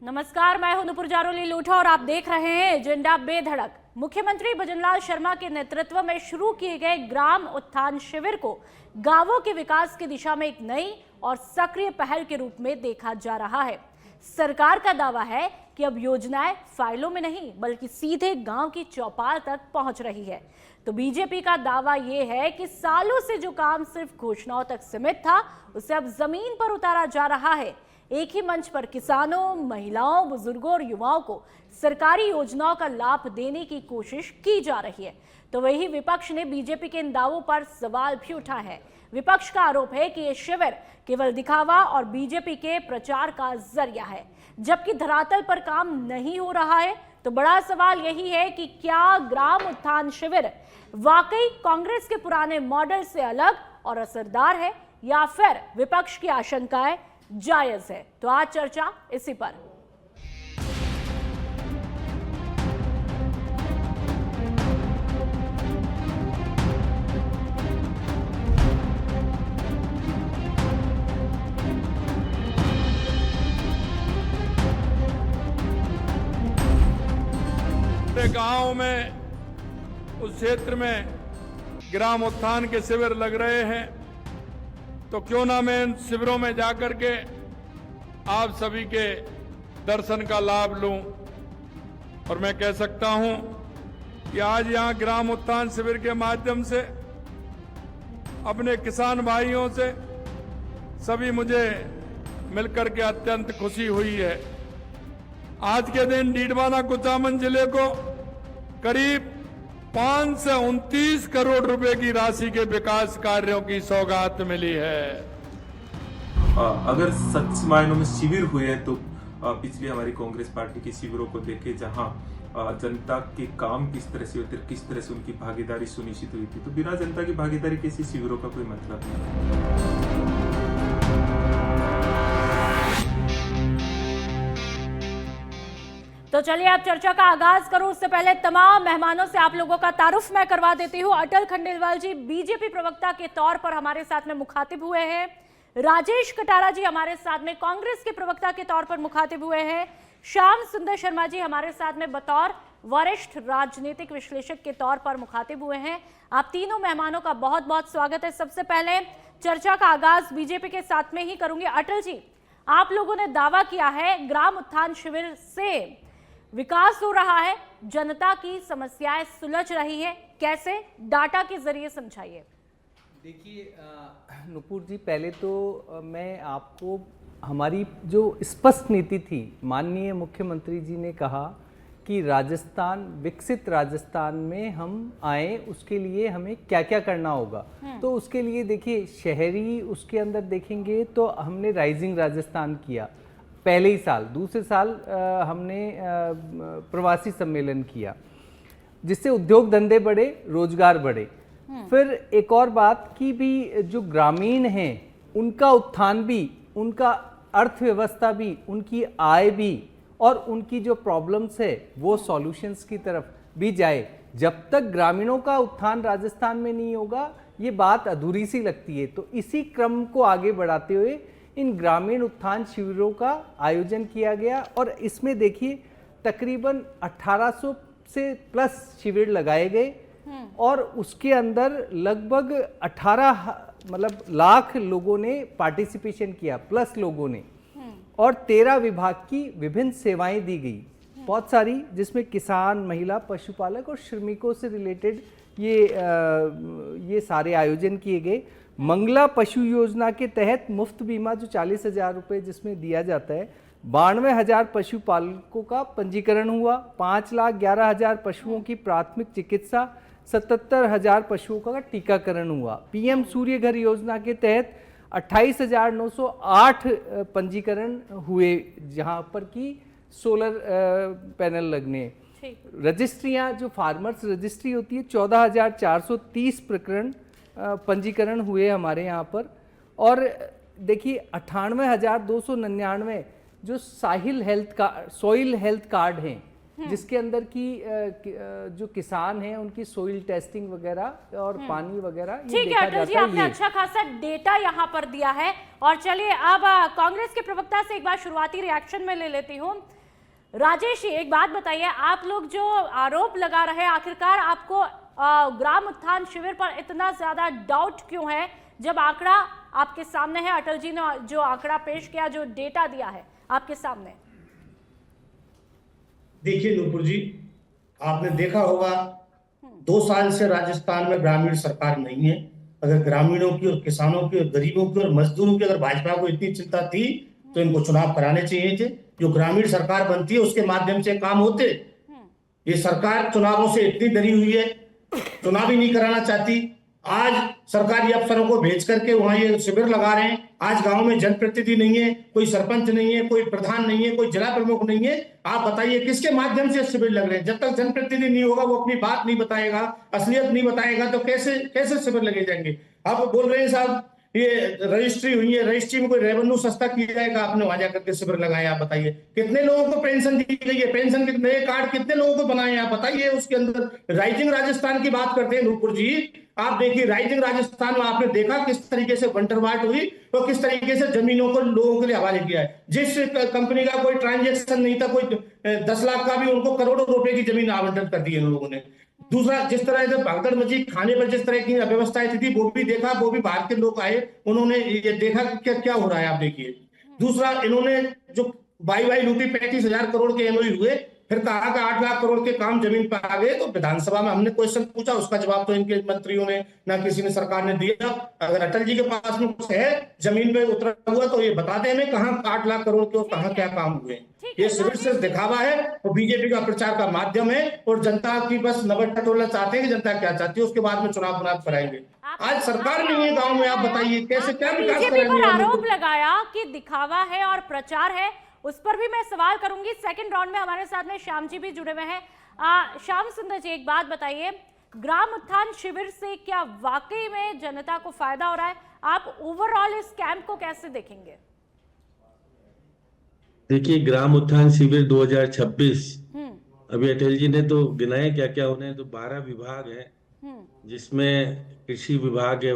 नमस्कार, मैं हूं नुपुर जारोली लूठा और आप देख रहे हैं एजेंडा बेधड़क। मुख्यमंत्री भजनलाल शर्मा के नेतृत्व में शुरू किए गए ग्राम उत्थान शिविर को गांवों के विकास की दिशा में एक नई और सक्रिय पहल के रूप में देखा जा रहा है। सरकार का दावा है कि अब योजनाएं फाइलों में नहीं बल्कि सीधे गांव की चौपाल तक पहुंच रही है। तो बीजेपी का दावा यह है कि सालों से जो काम सिर्फ घोषणाओं तक सीमित था, उसे अब जमीन पर उतारा जा रहा है। एक ही मंच पर किसानों, महिलाओं, बुजुर्गों और युवाओं को सरकारी योजनाओं का लाभ देने की कोशिश की जा रही है। तो वही विपक्ष ने बीजेपी के इन दावों पर सवाल भी उठाया है। विपक्ष का आरोप है कि यह शिविर केवल दिखावा और बीजेपी के प्रचार का जरिया है, जबकि धरातल पर काम नहीं हो रहा है। तो बड़ा सवाल यही है कि क्या ग्राम उत्थान शिविर वाकई कांग्रेस के पुराने मॉडल से अलग और असरदार है, या फिर विपक्ष की आशंकाएं जायज है। तो आज चर्चा इसी पर। गांव में, उस क्षेत्र में ग्राम उत्थान के शिविर लग रहे हैं, तो क्यों ना मैं इन शिविरों में जाकर के आप सभी के दर्शन का लाभ लूं। और मैं कह सकता हूं कि आज यहां ग्राम उत्थान शिविर के माध्यम से अपने किसान भाइयों से सभी मुझे मिलकर के अत्यंत खुशी हुई है। आज के दिन डीडवाना कुचामन जिले को करीब 529 करोड़ रुपए की राशि के विकास कार्यों की सौगात मिली है। अगर सच मायनों में शिविर हुए तो पिछली हमारी कांग्रेस पार्टी के शिविरों को देखे, जहां जनता के काम किस तरह से होते, किस तरह से उनकी भागीदारी सुनिश्चित हुई थी, तो बिना जनता की भागीदारी के शिविरों का कोई मतलब नहीं। तो चलिए आप चर्चा का आगाज करूं, उससे पहले तमाम मेहमानों से आप लोगों का तारुफ मैं करवा देती हूं। अटल खंडेलवाल जी बीजेपी प्रवक्ता के तौर पर हमारे साथ में मुखातिब हुए हैं। राजेश कटारा जी हमारे साथ में कांग्रेस के प्रवक्ता के तौर पर मुखातिब हुए हैं। श्याम सुंदर शर्मा जी हमारे साथ में बतौर वरिष्ठ राजनीतिक विश्लेषक के तौर पर मुखातिब हुए हैं। आप तीनों मेहमानों का बहुत बहुत स्वागत है। सबसे पहले चर्चा का आगाज बीजेपी के साथ में ही करूंगी। अटल जी, आप लोगों ने दावा किया है ग्राम उत्थान शिविर से विकास हो रहा है, जनता की समस्याएं सुलझ रही है, कैसे? डाटा के जरिए समझाइए। देखिए नुपुर जी, पहले तो मैं आपको हमारी जो स्पष्ट नीति थी, माननीय मुख्यमंत्री जी ने कहा कि राजस्थान, विकसित राजस्थान में हम आए, उसके लिए हमें क्या क्या करना होगा। तो उसके लिए देखिए, शहरी उसके अंदर देखेंगे तो हमने राइजिंग राजस्थान किया पहले ही साल। दूसरे साल हमने प्रवासी सम्मेलन किया, जिससे उद्योग धंधे बढ़े, रोजगार बढ़े। फिर एक और बात की भी, जो ग्रामीण हैं उनका उत्थान भी, उनका अर्थव्यवस्था भी, उनकी आय भी और उनकी जो प्रॉब्लम्स है वो सॉल्यूशंस की तरफ भी जाए। जब तक ग्रामीणों का उत्थान राजस्थान में नहीं होगा, ये बात अधूरी सी लगती है। तो इसी क्रम को आगे बढ़ाते हुए इन ग्रामीण उत्थान शिविरों का आयोजन किया गया और इसमें देखिए तकरीबन 1800 से प्लस शिविर लगाए गए और उसके अंदर लगभग 18 लाख लोगों ने पार्टिसिपेशन किया, प्लस लोगों ने, और 13 विभाग की विभिन्न सेवाएं दी गई, बहुत सारी, जिसमें किसान, महिला, पशुपालक और श्रमिकों से रिलेटेड ये सारे आयोजन किए गए। मंगला पशु योजना के तहत मुफ्त बीमा जो 40,000 रुपये जिसमें दिया जाता है, 92,000 पशुपालकों का पंजीकरण हुआ, 5,11,000 पशुओं की प्राथमिक चिकित्सा, 77,000 पशुओं का टीकाकरण हुआ। पीएम सूर्य घर योजना के तहत 28,908 पंजीकरण हुए, जहां पर कि सोलर पैनल लगने। रजिस्ट्रियां, जो फार्मर्स रजिस्ट्री होती है, 14,430 प्रकरण पंजीकरण हुए हमारे यहाँ पर। और देखिए 98,299 जो सॉइल हेल्थ कार्ड हैं, जिसके अंदर की जो किसान हैं उनकी सोइल टेस्टिंग वगैरह और पानी वगैरह ये ठीक है देखा अटल जी, जाता है। आपने अच्छा खासा डेटा यहाँ पर दिया है। और चलिए अब कांग्रेस के प्रवक्ता से एक बार शुरुआती रिएक्शन में ले लेती हूँ। राजेश जी, एक बात बताइए, आप लोग जो आरोप लगा रहे हैं, आखिरकार आपको ग्राम उत्थान शिविर पर इतना ज्यादा डाउट क्यों है, जब आंकड़ा आपके सामने है? अटल जी ने जो आंकड़ा पेश किया, जो डेटा दिया है आपके सामने। देखिए नूपुर जी, आपने देखा होगा 2 साल से राजस्थान में ग्रामीण सरकार नहीं है। अगर ग्रामीणों की और किसानों की और गरीबों की और मजदूरों की अगर भाजपा को इतनी चिंता थी तो इनको चुनाव कराने चाहिए थे। जो ग्रामीण सरकार बनती है उसके माध्यम से काम होते। ये सरकार चुनावों से इतनी डरी हुई है, चुनाव ही नहीं कराना चाहती। आज सरकारी अफसरों को भेज करके वहां ये शिविर लगा रहे हैं। आज गांव में जनप्रतिनिधि नहीं है, कोई सरपंच नहीं है, कोई प्रधान नहीं है, कोई जिला प्रमुख नहीं है। आप बताइए किसके माध्यम से शिविर लग रहे हैं? जब तक जनप्रतिनिधि नहीं होगा, वो अपनी बात नहीं बताएगा, असलियत नहीं बताएगा, तो कैसे शिविर लगे जाएंगे? आप बोल रहे हैं साहब ये रजिस्ट्री हुई है, रजिस्ट्री में कोई रेवेन्यू सस्ता किया जाएगा, आपने वहां जाकर के शिविर लगाए। आप बताइए कितने लोगों को पेंशन दी गई है, पेंशन के नए कार्ड कितने लोगों को बनाए? आप बताइए। उसके अंदर राइजिंग राजस्थान की बात करते हैं नूपुर जी। आप देखिए राइजिंग राजस्थान में आपने देखा किस तरीके से बंटरवाट हुई और किस तरीके से जमीनों को लोगों के लिए हवाले किया है। जिस कंपनी का कोई ट्रांजेक्शन नहीं था, कोई 10 लाख का भी, उनको करोड़ों रुपए की जमीन आवंटन कर दी है लोगों ने। दूसरा, जिस तरह से भगदड़ मची खाने पर, जिस तरह की अव्यवस्थाएं थी, वो भी देखा। वो भी बाहर के लोग आए, उन्होंने ये देखा कि क्या हो रहा है। आप देखिए। दूसरा, इन्होंने जो वाई लूटी 35,000 करोड़ के एमओयू हुए, फिर कहा कि 8 लाख करोड़ के काम जमीन पर आ गए। तो विधानसभा में हमने क्वेश्चन पूछा, उसका जवाब तो इनके मंत्रियों ने ना किसी ने सरकार ने दिया। अगर अटल जी के पास में कुछ है जमीन पे उतरा हुआ तो ये बता दें हमें, कहाँ 8 लाख करोड़ के और कहाँ क्या काम हुए। ये सिर्फ दिखावा है और बीजेपी का प्रचार का माध्यम है। और जनता की बस नंबर टटोलना चाहते हैं कि जनता क्या चाहती है, उसके बाद में चुनाव कराएंगे। आज सरकार नहीं है गांव में, आप बताइए कैसे क्या विकास बीजेपी पर करेंगे? आरोप लगाया कि दिखावा है और प्रचार है, उस पर भी मैं सवाल करूंगी। सेकंड राउंड में हमारे साथ में श्याम जी भी जुड़े हुए हैं। श्याम सुंदर जी, एक बात बताइए, ग्राम उत्थान शिविर से क्या वाकई में जनता को फायदा हो रहा है? आप ओवरऑल इस कैंप को कैसे देखेंगे? देखिए, ग्राम उत्थान शिविर 2026 अभी अटल जी ने तो गिनाए क्या क्या होने हैं। तो 12 विभाग हैं, जिसमें कृषि विभाग है,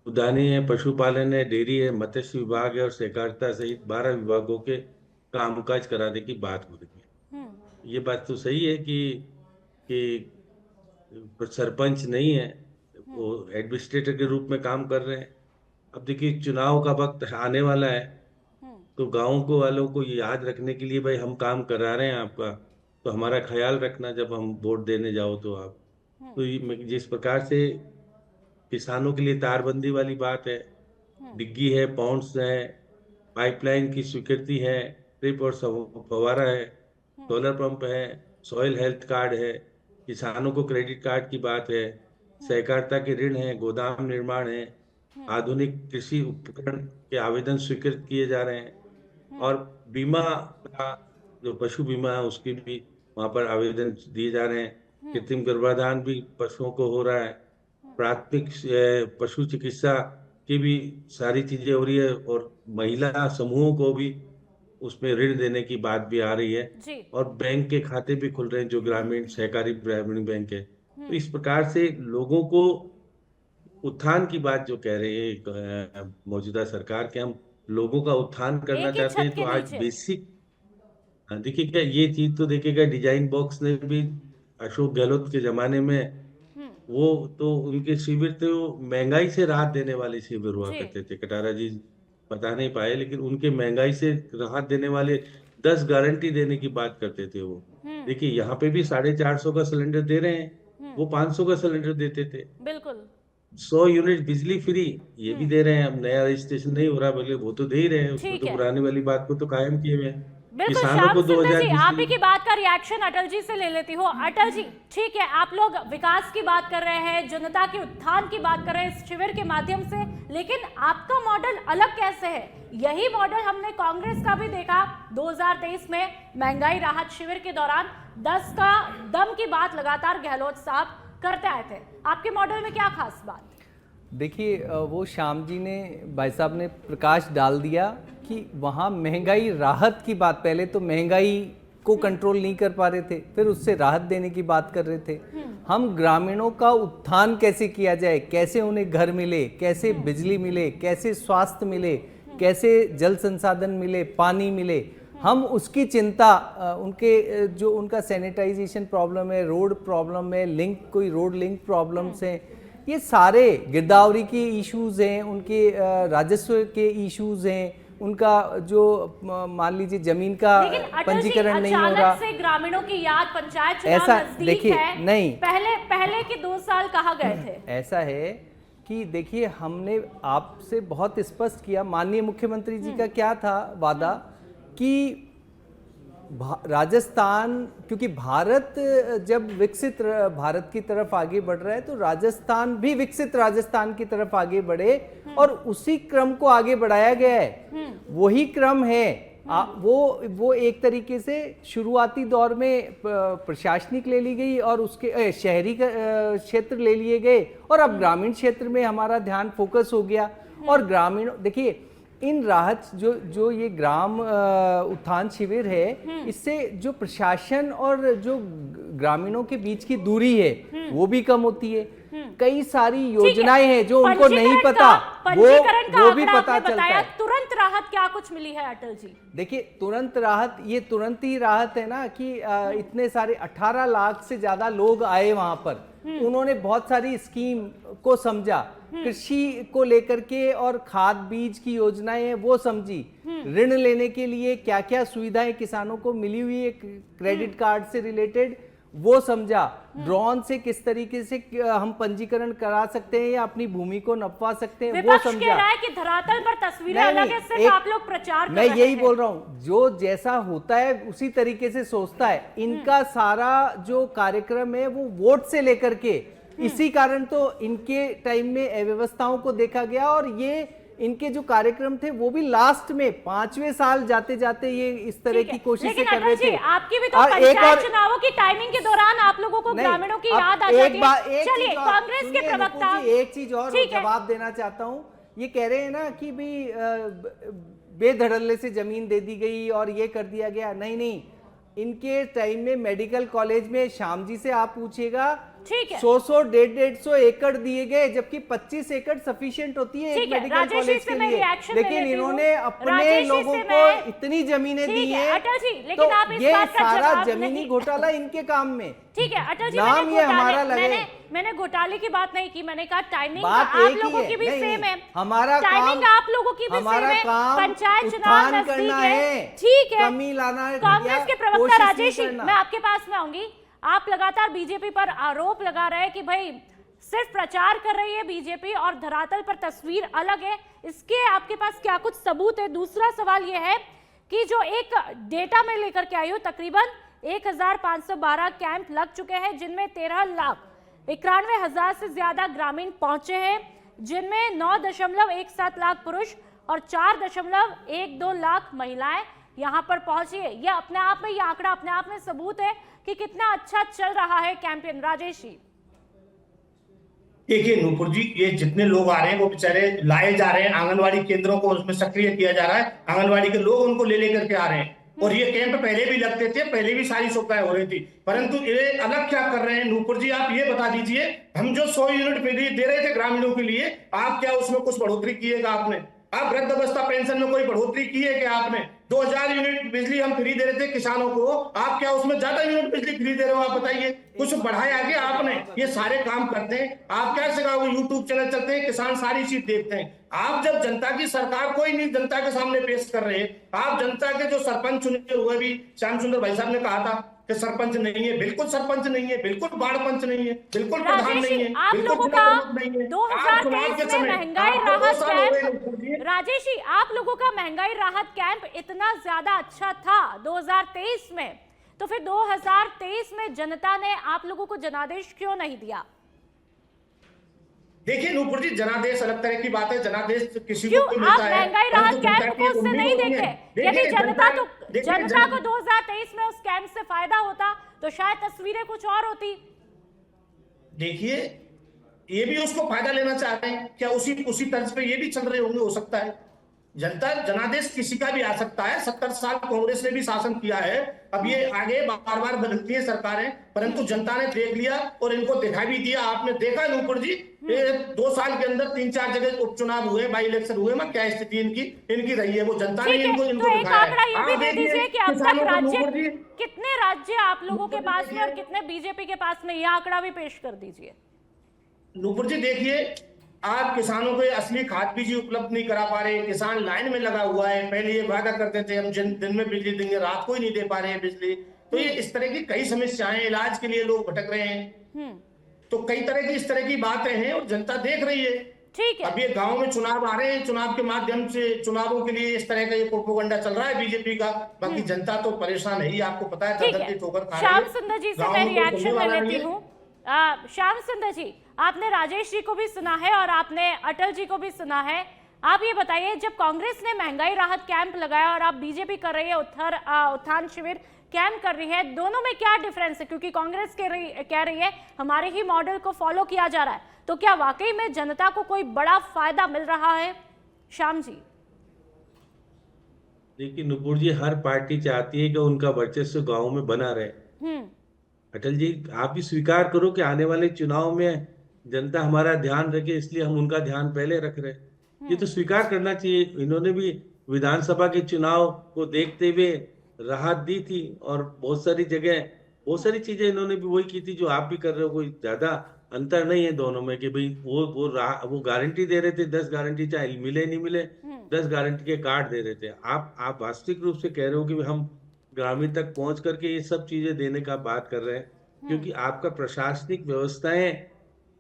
उद्यानी है, पशुपालन है, डेयरी है, मत्स्य विभाग है और सहकारिता सहित 12 विभागों के कामकाज कराने की बात हो रही है। ये बात तो सही है कि सरपंच नहीं है, वो एडमिनिस्ट्रेटर के रूप में काम कर रहे हैं। अब देखिए, चुनाव का वक्त आने वाला है, तो गाँव को वालों को याद रखने के लिए, भाई हम काम करा रहे हैं आपका, तो हमारा ख्याल रखना जब हम वोट देने जाओ तो आप। तो जिस प्रकार से किसानों के लिए तारबंदी वाली बात है, डिग्गी है, पाउंड्स है, पाइपलाइन की स्वीकृति है, ट्रिप और फवारा है, सोलर पंप है, सॉइल हेल्थ कार्ड है, किसानों को क्रेडिट कार्ड की बात है, सहकारिता के ऋण है, गोदाम निर्माण है, आधुनिक कृषि उपकरण के आवेदन स्वीकृत किए जा रहे हैं, और बीमा का जो पशु बीमा है उसकी भी वहाँ पर आवेदन दिए जा रहे हैं। कृत्रिम गर्भाधान भी पशुओं को हो रहा है, प्राथमिक पशु चिकित्सा की भी सारी चीजें हो रही है, और महिला समूहों को भी उसमें ऋण देने की बात भी आ रही है, और बैंक के खाते भी खुल रहे हैं जो ग्रामीण सहकारी ग्रामीण बैंक है। तो इस प्रकार से लोगों को उत्थान की बात जो कह रहे हैं मौजूदा सरकार के, हम लोगों का उत्थान करना चाहते हैं। तो आज बेसिक देखिए, क्या ये चीज तो देखिएगा, डिजाइन बॉक्स ने भी अशोक गहलोत के जमाने में, वो तो उनके शिविर थे, वो महंगाई से राहत देने वाले शिविर हुआ करते थे। कटारा जी बता नहीं पाए, लेकिन उनके महंगाई से राहत देने वाले 10 गारंटी देने की बात करते थे वो। देखिए, यहाँ पे भी 450 का सिलेंडर दे रहे हैं, वो 500 का सिलेंडर देते थे। बिल्कुल। 100 यूनिट बिजली फ्री ये भी दे रहे हैं। अब नया रजिस्ट्रेशन नहीं हो रहा, बोले वो तो दे ही रहे हैं, उसमें तो पुराने वाली बात को तो कायम किए हुए हैं। बिल्कुल। श्याम सुंदर जी, आप ही की बात का रिएक्शन अटल जी से ले लेती हूँ। अटल जी, ठीक है, आप लोग विकास की बात कर रहे हैं, जनता के उत्थान की बात कर रहे हैं इस शिविर के माध्यम से, लेकिन आपका मॉडल अलग कैसे है? यही मॉडल हमने कांग्रेस का भी देखा 2023 में महंगाई राहत शिविर के दौरान 10 का दम की बात लगातार गहलोत साहब करते आए थे। आपके मॉडल में क्या खास बात? देखिए, वो श्याम जी ने, भाई साहब ने प्रकाश डाल दिया कि वहाँ महंगाई राहत की बात, पहले तो महंगाई को कंट्रोल नहीं कर पा रहे थे, फिर उससे राहत देने की बात कर रहे थे। हम ग्रामीणों का उत्थान कैसे किया जाए, कैसे उन्हें घर मिले, कैसे बिजली मिले, कैसे स्वास्थ्य मिले, कैसे जल संसाधन मिले, पानी मिले, हम उसकी चिंता उनके जो उनका सैनिटाइजेशन प्रॉब्लम है, रोड प्रॉब्लम है, लिंक कोई रोड लिंक प्रॉब्लम्स हैं, ये सारे गिरदावरी के इश्यूज हैं, उनके राजस्व के इश्यूज हैं, उनका जो मान लीजिए जमीन का पंजीकरण नहीं हो रहा। से ग्रामीणों की याद पंचायत चुनाव ऐसा नजदीक देखिए है, नहीं, पहले के 2 साल कहाँ गए थे? ऐसा है कि देखिए हमने आपसे बहुत स्पष्ट किया, माननीय मुख्यमंत्री जी का क्या था वादा कि राजस्थान, क्योंकि भारत जब विकसित भारत की तरफ आगे बढ़ रहा है तो राजस्थान भी विकसित राजस्थान की तरफ आगे बढ़े, और उसी क्रम को आगे बढ़ाया गया है। वही क्रम है। वो एक तरीके से शुरुआती दौर में प्रशासनिक ले ली गई और उसके शहरी क्षेत्र ले लिए गए, और अब ग्रामीण क्षेत्र में हमारा ध्यान फोकस हो गया। और ग्रामीण देखिए इन राहत जो ये ग्राम उत्थान शिविर है, इससे जो प्रशासन और जो ग्रामीणों के बीच की दूरी है वो भी कम होती है। कई सारी योजनाएं हैं जो उनको नहीं पता, वो भी पता चलता है। तुरंत राहत क्या कुछ मिली है अटल जी? देखिए तुरंत राहत, ये तुरंत ही राहत है ना कि इतने सारे 18 लाख से ज्यादा लोग आए वहां पर, उन्होंने बहुत सारी स्कीम को समझा, कृषि को लेकर के और खाद बीज की योजनाएं हैं वो समझी, ऋण लेने के लिए क्या क्या सुविधाएं किसानों को मिली हुई है क्रेडिट कार्ड से रिलेटेड वो समझा, ड्रोन से किस तरीके से हम पंजीकरण करा सकते हैं या अपनी भूमि को नपवा सकते हैं वो समझा। कह रहा है कि धरातल पर तस्वीरें अलग है, सिर्फ आप लोग प्रचार कर मैं रहे यही हैं। बोल रहा हूं, जो जैसा होता है उसी तरीके से सोचता है। इनका सारा जो कार्यक्रम है वो वोट से लेकर के, इसी कारण तो इनके टाइम में अव्यवस्थाओं को देखा गया, और ये इनके जो कार्यक्रम थे वो भी लास्ट में 5वें साल जाते जाते ये इस तरह की कोशिशें कर रहे थे। आपकी भी तो पंचायत चुनावों की टाइमिंग के दौरान आप लोगों को ग्रामीणों की याद आ जाती है। चलिए कांग्रेस के प्रवक्ता, एक चीज और जवाब देना चाहता हूं, ये कह रहे हैं ना कि भी बेधड़ल्ले से जमीन दे दी गई और ये कर दिया गया। नहीं, इनके टाइम में मेडिकल कॉलेज में श्याम जी से आप पूछिएगा, 100 150 एकड़ दिए गए, जबकि 25 एकड़ सफिशिएंट होती है एक मेडिकल कॉलेज के लिए, लेकिन इन्होंने अपने लोगों को इतनी जमीनें दी है, तो ये सारा जमीनी घोटाला इनके काम में। ठीक है अटल जी, नाम ये हमारा लगे। मैंने घोटाले की बात नहीं की, मैंने कहा टाइमिंग आप लोगों की भी सेम है, हमारा टाइमिंग आप लोगों की भी सेम है, पंचायत चुनाव नजदीक है, ठीक है। कमी लाना है, कांग्रेस के प्रवक्ता राजेश, मैं आपके पास में आऊंगी। आप लगातार बीजेपी पर आरोप लगा रहे हैं कि भाई सिर्फ प्रचार कर रही है बीजेपी और धरातल पर तस्वीर अलग है, इसके आपके पास क्या कुछ सबूत है? दूसरा सवाल यह है कि जो एक डेटा में लेकर के आई हूं, तकरीबन 1512 कैंप लग चुके हैं, जिनमें 13,91,000 से ज्यादा ग्रामीण पहुंचे हैं, जिनमें 9.17 लाख पुरुष और 4.12 लाख महिलाएं यहां पर पहुंची है। यह अपने आप में, यह आंकड़ा अपने आप में सबूत है कि कितना अच्छा चल रहा है कैंपेन। राजेश जी, देखिए नूपुर जी, ये जितने लोग आ रहे हैं वो बेचारे लाए जा रहे हैं, आंगनवाड़ी केंद्रों को उसमें सक्रिय किया जा रहा है, आंगनवाड़ी के लोग उनको ले लेकर के आ रहे हैं, और ये कैंप पहले भी लगते थे, पहले भी सारी सुविधाएं हो रही थी, परंतु ये अलग क्या कर रहे हैं नूपुर जी, आप ये बता दीजिए, हम जो 100 यूनिट बिजली दे रहे थे ग्रामीणों के लिए, आप क्या उसमें कुछ बढ़ोतरी किएगा आपने? आप वृद्धावस्था पेंशन में कोई बढ़ोतरी की है क्या आपने? 2000 यूनिट बिजली हम फ्री दे रहे थे किसानों को, आप क्या उसमें ज्यादा यूनिट बिजली फ्री दे रहे हो? आप बताइए, कुछ बढ़ाया क्या आपने? ये सारे काम करते हैं, आप क्या सिखाओगे? यूट्यूब चैनल चलते हैं, किसान सारी चीज देखते हैं। आप जब जनता की सरकार कोई नहीं जनता के सामने पेश कर रहे हैं, आप जनता के जो सरपंच चुने हुए भी श्याम सुंदर भाई साहब ने कहा था कि सरपंच नहीं है, बिल्कुल सरपंच नहीं है, बिल्कुल वार्ड पंच नहीं है, बिल्कुल प्रधान नहीं है, आप बिल्कुल लोगों का नहीं है। 2023 में महंगाई राहत कैंप, राजेश जी आप लोगों का महंगाई राहत कैंप इतना ज्यादा अच्छा था 2023 में, तो फिर 2023 में जनता ने आप लोगों को जनादेश क्यों नहीं दिया? देखिए नूपुर जी, जनादेश अलग तरह की बात है, जनादेश किसी क्यों को मिलता है। आप महंगाई राहत कैंप को उससे नहीं देखते? यदि जनता को 2023 में उस कैंप से फायदा होता तो शायद तस्वीरें कुछ और होती। देखिए ये भी उसको फायदा लेना चाह रहे हैं क्या? उसी तर्ज पे ये भी चल रहे होंगे, हो सकता है। जनता जनादेश किसी का भी आ सकता है। 70 साल कांग्रेस ने भी शासन किया है, अब ये आगे बार बार बदलती है सरकारें, परंतु जनता ने देख लिया और इनको दिखा भी दिया। आपने देखा नूपुर जी, 2 साल के अंदर 3-4 जगह उपचुनाव हुए, बाई इलेक्शन हुए, मैं क्या स्थिति इनकी रही है, वो जनता ने ठीक है, इनको तो एक दिखाया आंकड़ा ये भी आप दे देखिए, दीजिए कि अब तक किसानों को राज्य नूपुर जी, कितने राज्य आप लोगों के पास में और कितने बीजेपी के पास में, यह आंकड़ा भी पेश कर दीजिए। नूपुर जी देखिए, आप किसानों को असली खाद बीज उपलब्ध नहीं करा पा रहे, किसान लाइन में लगा हुआ है। पहले ये वादा करते थे हम दिन में बिजली देंगे, रात को ही नहीं दे पा रहे हैं बिजली। तो ये इस तरह की कई समस्याएं, इलाज के लिए लोग भटक रहे हैं, तो कई तरह की इस तरह की बातें हैं और जनता देख रही है। ठीक है, अब ये गांव में चुनाव आ रहे हैं, चुनाव के माध्यम से चुनावों के लिए इस तरह का ये प्रोपेगेंडा चल रहा है बीजेपी का, बाकी जनता तो परेशान है ही, आपको पता है ठीक दर है। की ठोकर खा रही श्याम है। सुंदर जी से गाँव मैं में कोई रिएक्शन सुनने ले वाला लेती नहीं है। हूँ। श्याम सुंदर जी, आपने राजेश जी को भी सुना है और आपने अटल जी को भी सुना है। आप ये बताइए, जब कांग्रेस ने महंगाई राहत कैंप लगाया और आप बीजेपी कर रही है उत्थान शिविर कैंप कर रही है, दोनों में क्या डिफरेंस है? क्योंकि कांग्रेस कह रही है हमारे ही मॉडल को फॉलो किया जा रहा है, तो क्या वाकई में जनता को कोई बड़ा फायदा मिल रहा है? श्याम जी। देखिए नुपुर जी, हर पार्टी चाहती है कि उनका वर्चस्व गांव में बना रहे। अटल जी, आप भी स्वीकार करो कि आने वाले चुनाव में जनता हमारा ध्यान रखे, इसलिए हम उनका ध्यान पहले रख रहे हैं। ये तो स्वीकार करना चाहिए। इन्होंने भी विधानसभा के चुनाव को देखते हुए राहत दी थी और बहुत सारी जगह बहुत सारी चीजें इन्होंने भी वही की थी जो आप भी कर रहे हो। कोई ज्यादा अंतर नहीं है दोनों में कि भाई वो गारंटी दे रहे थे, 10 गारंटी चाहे मिले नहीं मिले, 10 गारंटी के कार्ड दे रहे थे। आप वास्तविक रूप से कह रहे हो कि हम ग्रामीण तक पहुंच करके ये सब चीजें देने का बात कर रहे हैं, क्योंकि आपका प्रशासनिक व्यवस्थाएं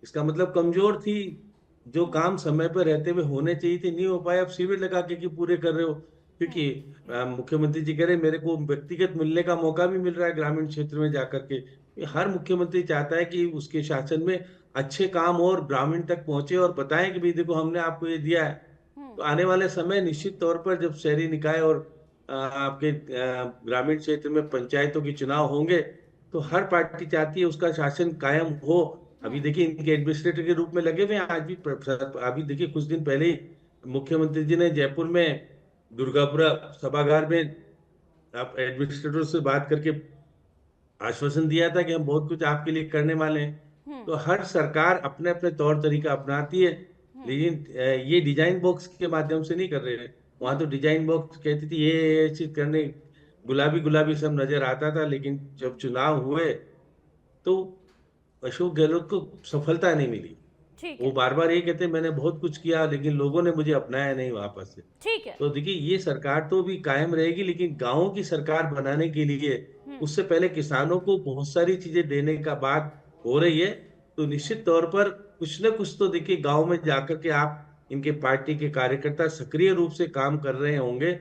इसका मतलब कमजोर थी। जो काम समय पर रहते हुए होने चाहिए थे नहीं हो पाए, अब शिविर लगा के पूरे कर रहे हो। क्योंकि मुख्यमंत्री जी कह रहे मेरे को व्यक्तिगत मिलने का मौका भी मिल रहा है ग्रामीण क्षेत्र में जाकर के। हर मुख्यमंत्री चाहता है कि उसके शासन में अच्छे काम और ग्रामीण तक पहुंचे और बताएं कि भाई देखो हमने आपको ये दिया है। तो आने वाले समय निश्चित तौर पर जब शहरी निकाय और आपके ग्रामीण क्षेत्र में पंचायतों के चुनाव होंगे तो हर पार्टी चाहती है उसका शासन कायम हो। अभी देखिए इनके एडमिनिस्ट्रेटर के रूप में लगे हुए हैं आज भी। अभी देखिए कुछ दिन पहले ही मुख्यमंत्री जी ने जयपुर में दुर्गापुरा सभागार में आप एडमिनिस्ट्रेटर से बात करके आश्वासन दिया था कि हम बहुत कुछ आपके लिए करने वाले हैं। तो हर सरकार अपने अपने तौर तरीका अपनाती है, लेकिन ये डिजाइन बॉक्स के माध्यम से नहीं कर रहे हैं। वहां तो डिजाइन बॉक्स कहती थी ये चीज करने, गुलाबी गुलाबी सब नजर आता था, लेकिन जब चुनाव हुए तो अशोक गहलोत को सफलता नहीं मिली। वो बार बार ये कहते मैंने बहुत कुछ किया लेकिन लोगों ने मुझे अपनाया नहीं वापस से। ठीक है। तो देखिए ये सरकार तो भी कायम रहेगी, लेकिन गाँव की सरकार बनाने के लिए उससे पहले किसानों को बहुत सारी चीजें देने का बात हो रही है। तो निश्चित तौर पर कुछ न कुछ तो देखिए गाँव में जाकर के आप इनके पार्टी के कार्यकर्ता सक्रिय रूप से काम कर रहे होंगे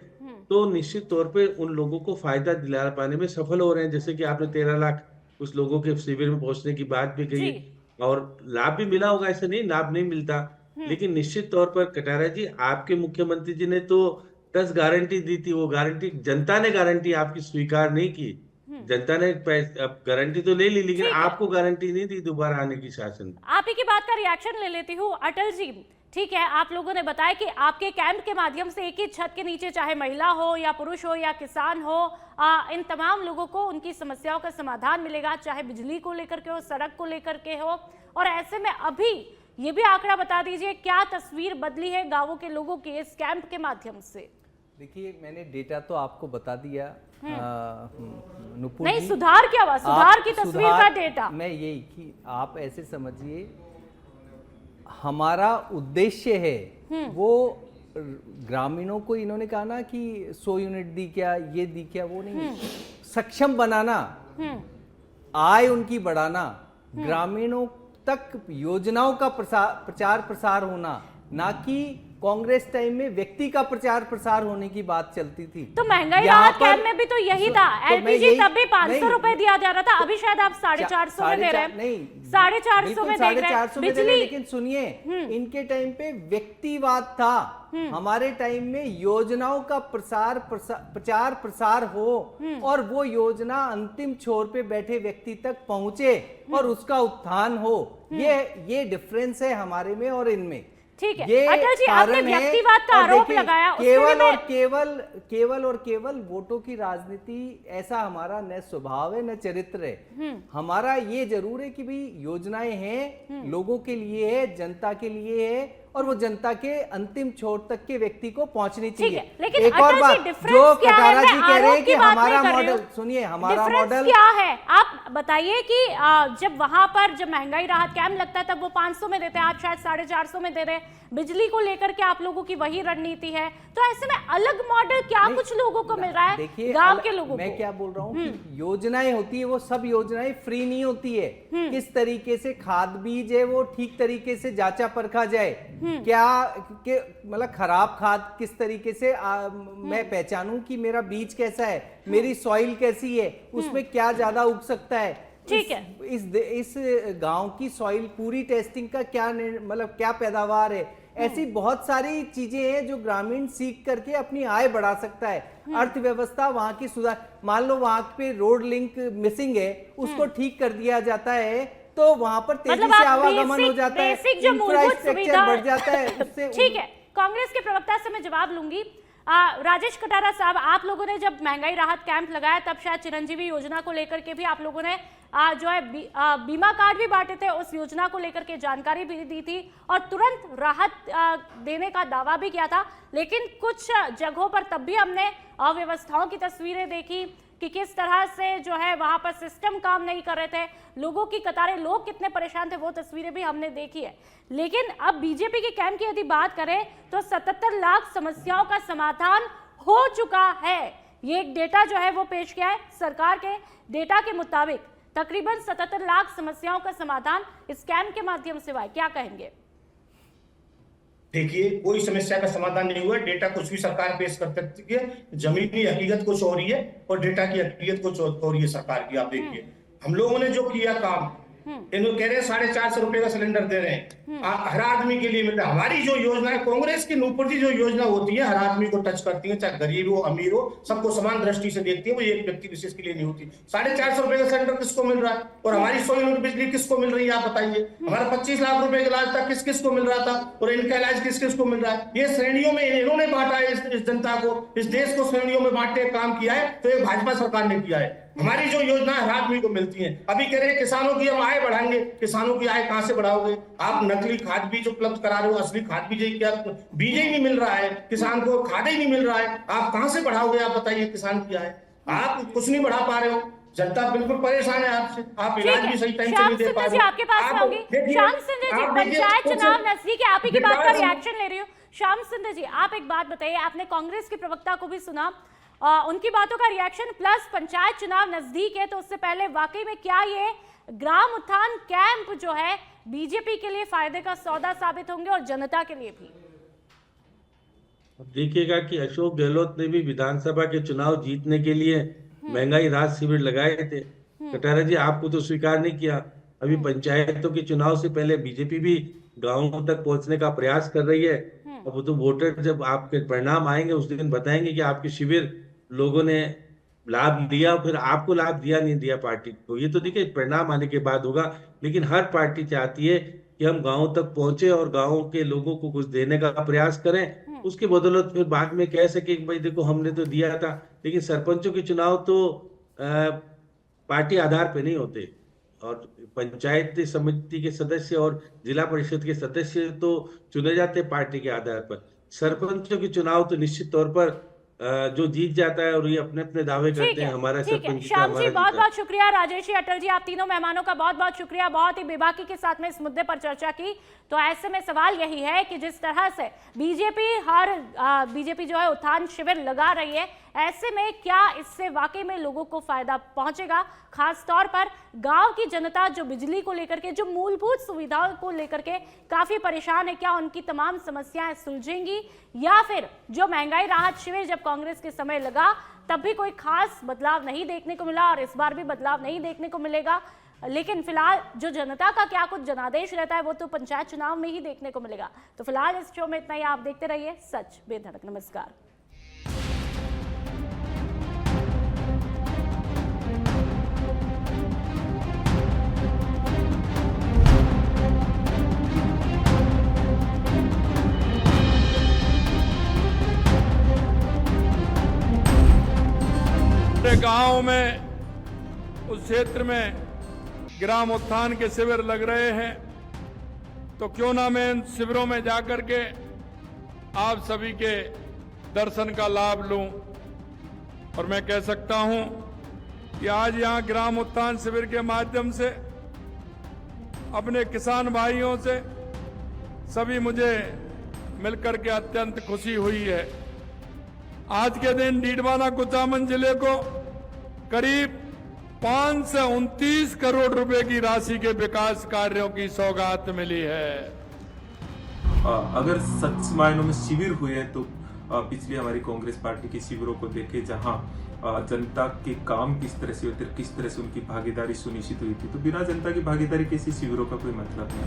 तो निश्चित तौर पे उन लोगों को फायदा दिला पाने में सफल हो रहे हैं। जैसे कि आपने 13 लाख उस लोगों के शिविर में पहुंचने की बात भी कही और लाभ भी मिला होगा, ऐसा नहीं लाभ नहीं मिलता। लेकिन निश्चित तौर पर कटारिया जी, आपके मुख्यमंत्री जी ने तो 10 गारंटी दी थी, वो गारंटी जनता ने गारंटी आपकी स्वीकार नहीं की। जनता ने गारंटी तो ले ली लेकिन आपको गारंटी नहीं दी दोबारा आने की शासन। आप ही की बात का रिएक्शन ले लेती हूँ अटल जी। ठीक है, आप लोगों ने बताया कि आपके कैंप के माध्यम से एक ही छत के नीचे चाहे महिला हो या पुरुष हो या किसान हो, इन तमाम लोगों को उनकी समस्याओं का समाधान मिलेगा, चाहे बिजली को लेकर के हो, सड़क को लेकर के हो। और ऐसे में अभी ये भी आंकड़ा बता दीजिए क्या तस्वीर बदली है गांवों के लोगों के इस कैंप के माध्यम से? देखिए मैंने डेटा तो आपको बता दिया नुपुर नहीं, जी, सुधार क्या हुआ? सुधार की तस्वीर का डेटा मैं यही कि आप ऐसे समझिए हमारा उद्देश्य है वो ग्रामीणों को, इन्होंने कहा ना कि 100 यूनिट दी क्या, ये दी क्या, वो नहीं, सक्षम बनाना, आय उनकी बढ़ाना, ग्रामीणों तक योजनाओं का प्रचार प्रसार होना, ना कि कांग्रेस टाइम में व्यक्ति का प्रचार प्रसार होने की बात चलती थी। तो महंगाई राहत कैंप में भी तो यही था। एलपीजी तब भी 500 रुपए दिया जा रहा था, अभी शायद आप 450 में दे रहे हैं। नहीं, 450 में देख रहे हैं बिजली। लेकिन सुनिए, इनके टाइम पे व्यक्तिवाद था, हमारे टाइम में योजनाओं का प्रचार प्रसार हो और वो योजना अंतिम छोर पे बैठे व्यक्ति तक पहुंचे और उसका उत्थान हो। ये डिफरेंस है हमारे में और इनमें। ठीक है ये अटल जी, आपने कारण है। व्यक्तिवाद का और आरोप देखिए, लगाया, उसके भी केवल मैं- और केवल वोटों की राजनीति ऐसा हमारा न स्वभाव है न चरित्र है। हमारा ये जरूर है कि भाई योजनाएं हैं, लोगों के लिए है, जनता के लिए है, और वो जनता के अंतिम छोर तक के व्यक्ति को पहुंचनी ठीक चाहिए। है, लेकिन एक अटल और जी, बात difference जो क्या है? कटारा मैं जी कह रहे हैं आरोप कि की बात नहीं हमारा कर रही मॉडल, हूं। सुनिए, हमारा Difference मॉडल क्या है? आप बताइए कि जब वहां पर जब महंगाई राहत कैंप लगता है तब वो 500 में देते हैं, आज शायद 450 में दे रहे हैं। बिजली को लेकर के आप लोगों की वही रणनीति है, तो ऐसे में अलग मॉडल क्या कुछ लोगों को मिल रहा है, देखिए, गांव के लोगों मैं को? क्या बोल रहा हूँ कि योजनाएं होती है, वो सब योजनाएं फ्री नहीं होती है। किस तरीके से खाद बीज है वो ठीक तरीके से जांचा परखा जाए, क्या मतलब खराब खाद किस तरीके से मैं पहचानूं कि मेरा बीज कैसा है, मेरी सॉइल कैसी है, उसमें क्या ज्यादा उग सकता है। ठीक है। इस गांव की सॉइल पूरी टेस्टिंग का क्या मतलब क्या पैदावार है, ऐसी बहुत सारी चीजें हैं जो ग्रामीण सीख करके अपनी आय बढ़ा सकता है। अर्थव्यवस्था वहां की सुधार, मान लो वहां पे रोड लिंक मिसिंग है, उसको ठीक कर दिया जाता है तो वहां पर तेजी मतलब से आप आवागमन हो जाता है, बेसिक जो मूलभूत इंफ्रास्ट्रक्चर सुविधा बढ़ जाता है उससे। ठीक है, कांग्रेस के प्रवक्ता से मैं जवाब लूंगी। राजेश कटारा साहब, आप लोगों ने जब महंगाई राहत कैंप लगाया तब शायद चिरंजीवी योजना को लेकर के भी आप लोगों ने जो है बीमा कार्ड भी बांटे थे, उस योजना को लेकर के जानकारी भी दी थी और तुरंत राहत देने का दावा भी किया था। लेकिन कुछ जगहों पर तब भी हमने अव्यवस्थाओं की तस्वीरें देखी कि किस तरह से जो है वहां पर सिस्टम काम नहीं कर रहे थे, लोगों की कतारें, लोग कितने परेशान थे, वो तस्वीरें भी हमने देखी है। लेकिन अब बीजेपी के कैंप की यदि बात करें तो 77 लाख समस्याओं का समाधान हो चुका है। ये एक डेटा जो है वो पेश किया है सरकार के डेटा के मुताबिक, तकरीबन 77 लाख समस्याओं का समाधान इस कैंप के माध्यम से हुआ है। क्या कहेंगे? देखिए, कोई समस्या का समाधान नहीं हुआ। डेटा कुछ भी सरकार पेश कर सकती है, जमीनी हकीकत कुछ हो रही है और डेटा की हकीकत कुछ हो रही है सरकार की। आप देखिए, हम लोगों ने जो किया काम, इन्होंने कह रहे हैं 450 रुपए का सिलेंडर दे रहे हैं, हर आदमी के लिए मिलता है। हमारी जो योजना है, कांग्रेस की नूपुर जी जो योजना होती है, हर आदमी को टच करती है, चाहे गरीब हो अमीर हो, सबको समान दृष्टि से देखती है, वो एक व्यक्ति विशेष के लिए नहीं होती। 450 रुपए का सिलेंडर किसको मिल रहा है और हमारी 100 यूनिट बिजली किसको मिल रही है, आप बताइए। हमारा 25 लाख रुपए का इलाज था, किस किस को मिल रहा था और इनका इलाज किस किस को मिल रहा है। ये श्रेणियों में इन्होंने बांटा है, इस जनता को, इस देश को श्रेणियों में बांटने का काम किया है, तो ये भाजपा सरकार ने किया है। हमारी जो योजना हर आदमी को मिलती है। अभी कह रहे हैं किसानों की हम आय बढ़ाएंगे, किसानों की आय कहां से बढ़ाओगे? आप नकली खाद बीज उपलब्ध करा रहे हो, असली खाद बीज क्या बीज ही नहीं मिल रहा है, किसान को खाद ही नहीं मिल रहा है, आप कहां से बढ़ाओगे? आप बताइए, किसान की आय आप कुछ नहीं बढ़ा पा रहे हो। जनता बिल्कुल परेशान है आपसे, आप इलाज भी सही टाइम से नहीं दे पा रहे हो। आपके पास आऊंगी। श्याम सुंदर जी, पंचायत चुनाव नजदीक है, आप ही की बात का रिएक्शन ले रही हूँ। श्याम सुंदर जी, आप एक बात बताइए, आपने कांग्रेस के प्रवक्ता को भी सुना, उनकी बातों का रिएक्शन, प्लस पंचायत चुनाव नजदीक है, तो उससे पहले वाकई में क्या ये ग्राम उत्थान कैंप जो है बीजेपी के लिए फायदे का सौदा साबित होंगे और जनता के लिए भी? देखिएगा कि अशोक गहलोत ने भी विधानसभा के चुनाव जीतने के लिए महंगाई राहत शिविर लगाए थे। कटारा जी, आपको तो स्वीकार नहीं किया। अभी पंचायतों के चुनाव से पहले बीजेपी भी गांवों तक पहुंचने का प्रयास कर रही है। अब तो वोटर जब आपके परिणाम आएंगे उस दिन बताएंगे कि आपके शिविर लोगों ने लाभ लिया, फिर आपको लाभ दिया नहीं दिया पार्टी को। ये तो देखिए परिणाम आने के बाद होगा। लेकिन हर पार्टी चाहती है कि हम गाँव तक पहुंचे और गाँव के लोगों को कुछ देने का प्रयास करें, उसके बदौलत फिर बाद में कह सके कि भाई देखो हमने तो दिया था। लेकिन सरपंचों के चुनाव तो पार्टी आधार पे नहीं होते, और पंचायत समिति के सदस्य और जिला परिषद के सदस्य तो चुने जाते पार्टी के आधार पर। सरपंचों के चुनाव तो निश्चित तौर पर जो जीत जाता है और ये अपने अपने दावे करते हैं हमारा सरपंच। श्याम जी, बहुत बहुत शुक्रिया। राजेश जी, अटल जी, आप तीनों मेहमानों का बहुत बहुत शुक्रिया, बहुत ही बेबाकी के साथ में इस मुद्दे पर चर्चा की। तो ऐसे में सवाल यही है कि जिस तरह से बीजेपी जो है उत्थान शिविर लगा रही है, ऐसे में क्या इससे वाकई में लोगों को फायदा पहुंचेगा? खास तौर पर गांव की जनता जो बिजली को लेकर के, जो मूलभूत सुविधाओं को लेकर के काफी परेशान है, क्या उनकी तमाम समस्याएं सुलझेंगी? या फिर जो महंगाई राहत शिविर जब कांग्रेस के समय लगा तब भी कोई खास बदलाव नहीं देखने को मिला और इस बार भी बदलाव नहीं देखने को मिलेगा? लेकिन फिलहाल जो जनता का क्या कुछ जनादेश रहता है वो तो पंचायत चुनाव में ही देखने को मिलेगा। तो फिलहाल इस शो में इतना ही। आप देखते रहिए सच बेधड़क। नमस्कार। गांव में, उस क्षेत्र में ग्राम उत्थान के शिविर लग रहे हैं, तो क्यों ना मैं इन शिविरों में जाकर के आप सभी के दर्शन का लाभ लूं। और मैं कह सकता हूं कि आज यहां ग्राम उत्थान शिविर के माध्यम से अपने किसान भाइयों से सभी मुझे मिलकर के अत्यंत खुशी हुई है। आज के दिन डीडवाना कुचामन जिले को करीब 529 करोड़ रुपए की राशि के विकास कार्यों की सौगात मिली है। अगर सच मायनों में शिविर हुए हैं तो पिछली हमारी कांग्रेस पार्टी के शिविरों को देखे, जहां जनता के काम किस तरह से होते, किस तरह से उनकी भागीदारी सुनिश्चित हुई थी। तो बिना जनता की भागीदारी के शिविरों का कोई मतलब नहीं।